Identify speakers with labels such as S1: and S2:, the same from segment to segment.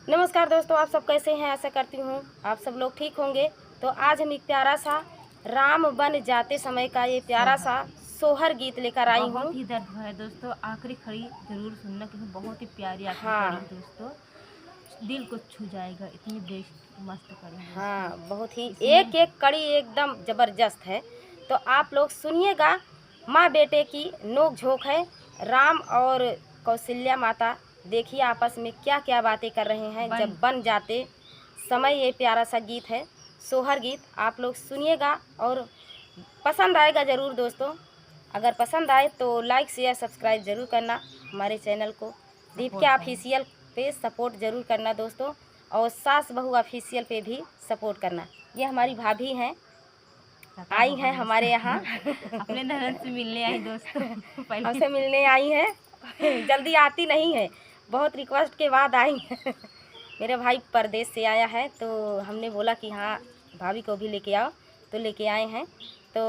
S1: नमस्कार दोस्तों, आप सब कैसे हैं। आशा करती हूँ आप सब लोग ठीक होंगे। तो आज हम एक प्यारा सा राम बन जाते समय का ये प्यारा सा सोहर गीत लेकर आई हूँ।
S2: बहुत ही दर्द है दोस्तों, आखिरी खड़ी जरूर सुनना क्योंकि बहुत ही प्यारी आखिरी खड़ी
S1: हाँ
S2: है दोस्तों। दिल को छू जाएगा, इतनी बेस्ट मस्त खड़ी है
S1: हाँ,
S2: दोस्तों।
S1: बहुत ही
S2: इसमें
S1: एक एक कड़ी एकदम ज़बरदस्त है। तो आप लोग सुनिएगा। माँ बेटे की नोक झोंक है। राम और कौशल्या माता देखिए आपस में क्या क्या बातें कर रहे हैं जब बन जाते समय। ये प्यारा सा गीत है, सोहर गीत। आप लोग सुनिएगा और पसंद आएगा ज़रूर दोस्तों। अगर पसंद आए तो लाइक शेयर सब्सक्राइब ज़रूर करना। हमारे चैनल को दीपिका ऑफिशियल पे सपोर्ट ज़रूर करना दोस्तों। और सास बहू ऑफिशियल पे भी सपोर्ट करना। ये हमारी भाभी हैं, आई हैं हमारे यहाँ
S2: अपने धरन से मिलने आई दोस्तों। पहले
S1: हमसे मिलने आई हैं जल्दी आती नहीं है, बहुत रिक्वेस्ट के बाद आई हैं मेरे भाई परदेश से आया है तो हमने बोला कि हाँ भाभी को भी लेके आओ, तो लेके आए हैं। तो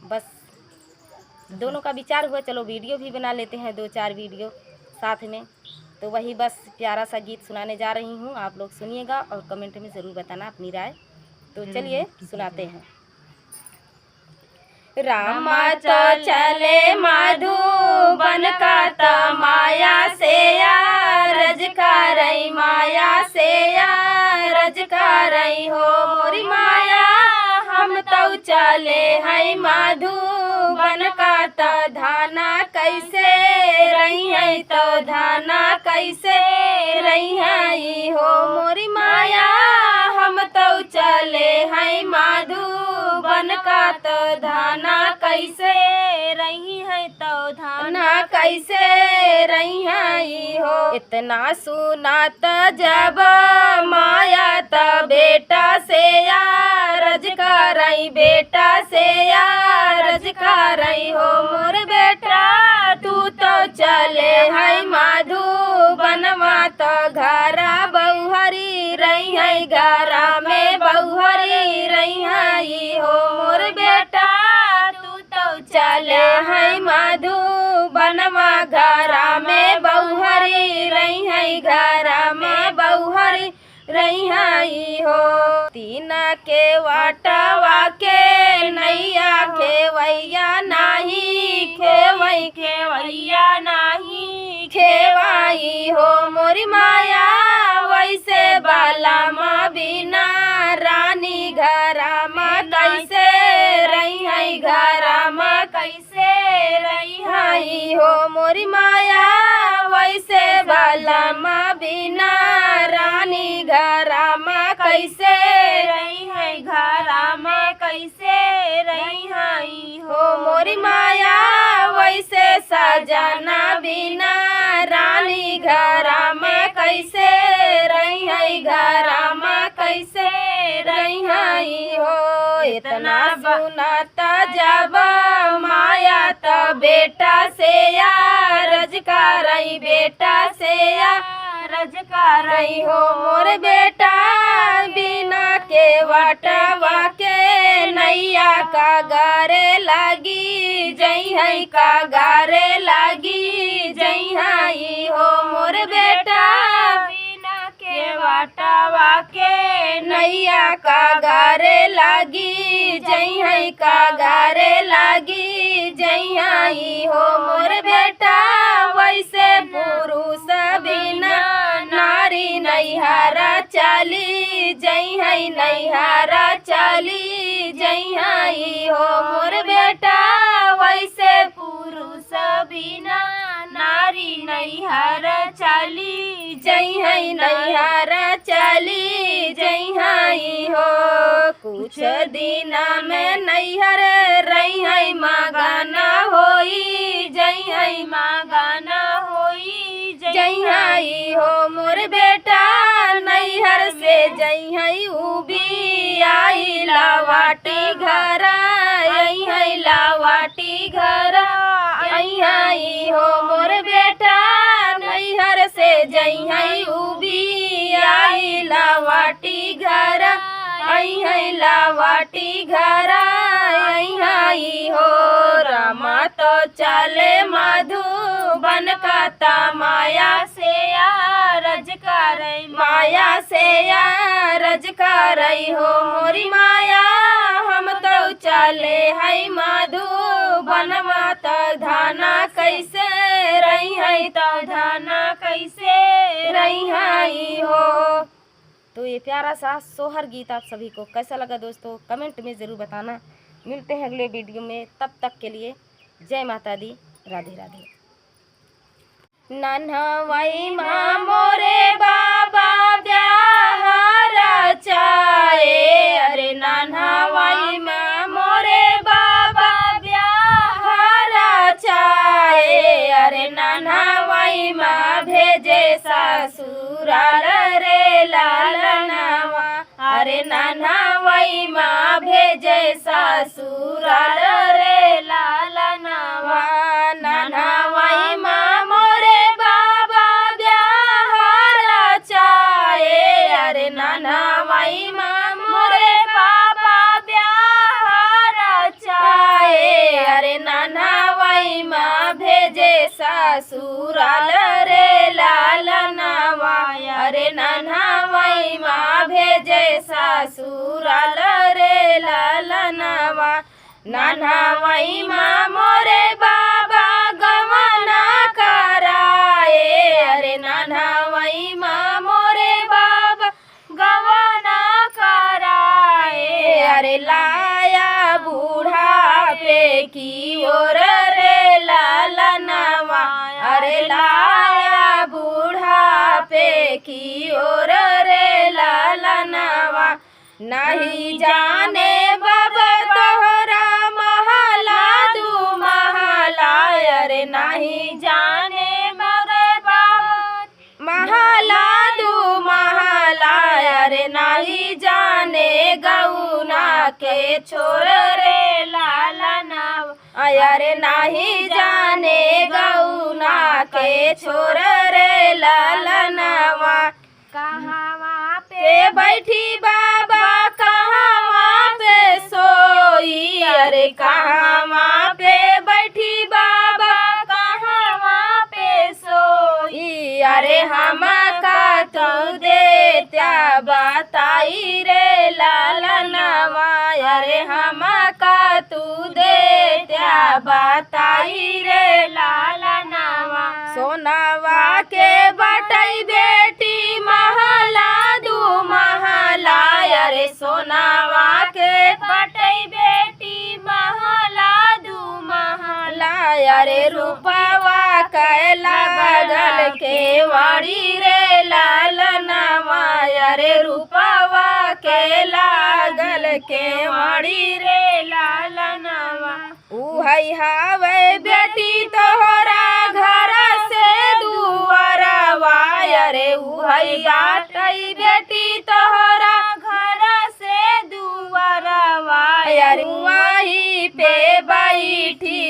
S1: बस दोनों का विचार हुआ चलो वीडियो भी बना लेते हैं, 2-4 वीडियो साथ में। तो वही बस प्यारा सा गीत सुनाने जा रही हूँ। आप लोग सुनिएगा और कमेंट में ज़रूर बताना अपनी राय। तो चलिए सुनाते हैं। रामा तो चले मधुबन का तमाया से रज करई माया से रज करई हो मोरी माया। हम तो चले हैं मधुबन का तो धाना कैसे रही है, तो धाना कैसे रही है हो मोरी माया। हम तो चले हैं मधुबन का तो धाना कैसे रही है, तो धाना कैसे रही है हो। इतना सुना त जब माया त बेटा से रज करई, बेटा से रज करई हो मोर बेटा। तू तो चले है मधुबनमा तो घरा बहुहरी रही है, घरा में बहुहरी रही है हो मोर बेटा। तू तो चले है मधुबनमा घरा में बहुहरी रही है, घरा में बहुहरी रही है हो। तीन के वाटवा के नैया खेवैया नाही, खेवई खेवैया नाही खेवाई हो मोरी माया। वैसे बाला माँ बिना रानी घरा माँ कैसे रही है, घरा माँ कैसे रही है हो मोरी माया। वैसे बाला माँ बिना रानी घरा माँ कैसे रही है, घरा माँ कैसे रही है हो मोरी माया। वैसे सजना बिना रानी घरा माँ कैसे रही है, घरा माँ कैसे रही है हो। इतना सुनाता जब माया तो बेटा से रज करई, बेटा से रज करई हो मोर बेटा। बिना के वाटवा के नैया का गारे लागी जई है, का गारे लागी जई है हो मोर बेटा। बिना के वाटवा के नैया का गारे लागी जई है, का गारे लागी जई है हो मोर बेटा। वैसे पुरुष बिना नारी नैहरा चली जई है, नैहरा चली जई है हो मोर बेटा। वैसे पुरुष बिना नारी नैहरा चली जई है, नैहरा चली जई है हो। कुछ दिन में नैहर रही है, मागाना होई जई है, मागाना होई जई है हो मोर बेटा। नैहर से जई है उबी आई लावाटी घर आई है, लावाटी घर आई है हो मोर बेटा। नैहर से जई है उबी आई लावाटी घर आई है लावाटी घर आई है हो रामा तो चले मधुबन का ता माया से रज करई माया से रज करई हो मोरी माया हम तो चले है मधुबन माता धाना कैसे रही है तो धाना कैसे रही है हो। तो ये प्यारा सा सोहर गीत आप सभी को कैसा लगा दोस्तों कमेंट में ज़रूर बताना। मिलते हैं अगले वीडियो में, तब तक के लिए जय माता दी, राधे राधे। नन्हवई माँ मोरे बाबा ब्याह रचाए अरे नन्हवई माँ मोरे बाबा ब्याह रचाए अरे नन्हवई माँ भेजे ससुराल रे लालनवा अरे नन्हवई माँ भेजे ससुराल रे लालनवा नन्हवई माँ मोरे बाबा ब्याह रचाए अरे नन्हवई माँ मोरे बाबा ब्याह रचाए अरे नन्हवई माँ भेजे ससुराल रे लालनवा अरे नन्हवई माँ भेजे ससुराल रे लालनवा नन्हवई माँ मोरे बाबा गमना कराए अरे नन्हवई माँ मोरे बाबा गमना कराए अरे लाया बूढ़ापे की ओर रे लालनवा अरे लाया बूढ़ापे की ओर रे लालनवा नहीं जाने बाबा तोहरा महला दू महला अरे नहीं जाने मरे बाबा महला दू महला अरे नहीं जाने गौना के छोर रे लालनवा अरे नहीं जाने गौना के छोर रे लालनवा कहाँ पे बैठी बाबा कहाँ पे सोई अरे कहाँ पे बैठी बाबा कहाँ पे सोई अरे हम का तू दे त्या बताई रे लालनवा अरे हम का तू दे त्या बताई रे लालनवा सोनावा के बटई बेटी महला दू महला अरे सोनावा के बटई बेटी महला दू महला अरे रूपवा कैला बगल के वाड़ी रे लालनवा अरे रूपवा के लागल के वाड़ी रे लालनवा उहई हावे बेटी तोहरा घर से दुआरवा अरे उहई आटई बेटी तोहरा घर से दुआरवा अरे वही पे बैठी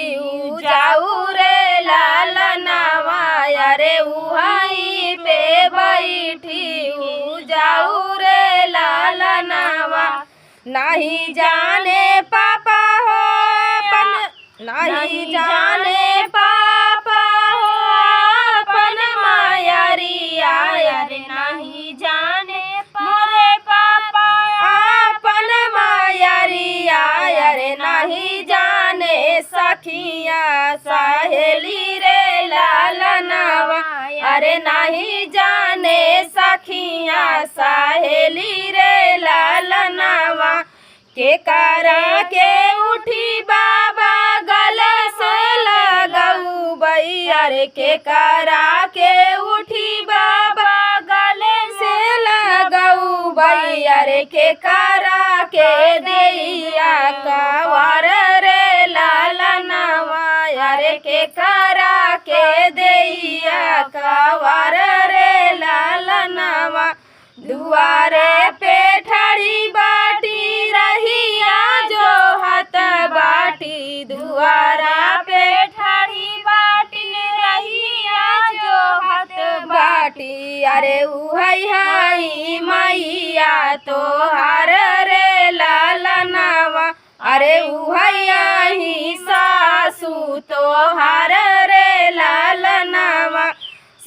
S1: जाऊ रे लालनवा अरे वही पे बैठी जाऊ रे लालनवा नहीं जाने पापा हो अपन नहीं जाने पापा हो अपन मायारिया अरे नहीं जाने मोरे पापा अपन मायारिया अरे नहीं जाने सखिया सहेली रे लालनवा अरे नहीं जाने सखिया सहेली रे लालनवा के करा के उठी बाबा गल से लगऊ बई अरे के करा के उठी बाबा गले से लगऊ बई अरे के करा के दैया कवार रे लालनवा अरे के करा के दैया कवार रे लालनवा दुआरे पे ठाड़ी बाटी रहिया जो हाथ बाटी दुआरा पे ठाड़ी बाटी रहिया जो हाथ बाटी अरे उह उहई मैया तोहार रे लालनवा अरे उहई सासू तोहार रे लालनवा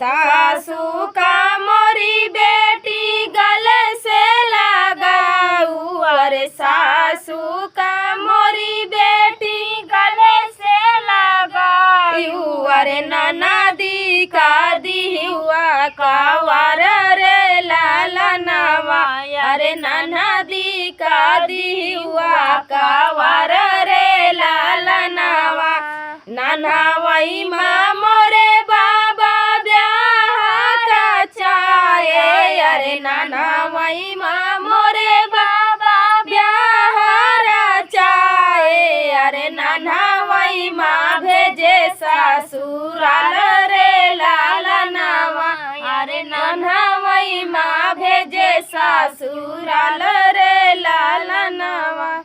S1: सासू का मोरी बेटी गले से लगाऊ अरे सासू का मोरी बेटी गले से लगाऊ अरे ननदी का दिहुआ कावार रे लालनवा अरे ननदी का दिहुआ कावार रे लालनवा नन्हवई माँ मोरे बाबा ब्याह का चाहे अरे नन्हवई माँ मोरे बाबा ब्याह चाहे अरे नन्हवई माँ भेजे ससुराल रे लालनवा अरे नन्हवई माँ भेजे ससुराल रे लालनवा।